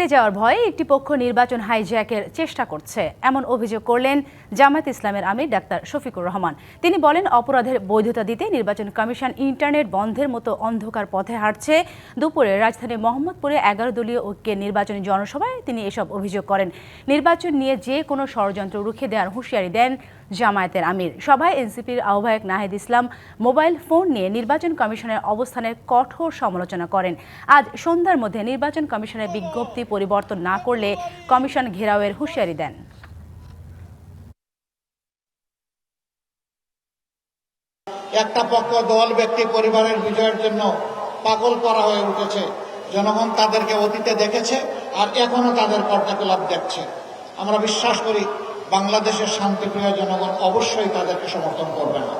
হেরে যাওয়ার ভয়ে একটি পক্ষ নির্বাচন হাইজ্যাকের চেষ্টা করছে, এমন অভিযোগ করলেন জামায়াত ইসলামের আমির ডাক্তার শফিকুর রহমান। তিনি বলেন, অপরাধের বৈধতা দিতে নির্বাচন কমিশন ইন্টারনেট বন্ধের মতো অন্ধকার পথে হাঁটছে। দুপুরে রাজধানীর মোহাম্মদপুরে 11 দলীয় ঐক্যের নির্বাচনী জনসভায় তিনি এসব অভিযোগ করেন। নির্বাচন নিয়ে যে কোনো ষড়যন্ত্র রুখে দেওয়ার হুঁশিয়ারি দেন জামায়াতের আমির। সভায় এনসিপির আহ্বায়ক নাহিদ ইসলাম মোবাইল ফোন নিয়ে নির্বাচন কমিশনের অবস্থানের কঠোর সমালোচনা করেন। আজ সন্ধ্যার মধ্যে নির্বাচন কমিশনের বিজ্ঞপ্তি পরিবর্তন না করলে কমিশন ঘেরাওয়ের হুঁশিয়ারি দেন। একটা পক্ষ দল ব্যক্তি পরিবারের বিজয়ের জন্য পাগল করা হয়ে উঠেছে। জনগণ তাদেরকে অতীতে দেখেছে আর এখনো তাদের কার্যকলাপ দেখছে। আমরা বিশ্বাস করি বাংলাদেশের শান্তিপ্রিয় জনগণ অবশ্যই তাদেরকে সমর্থন করবে না।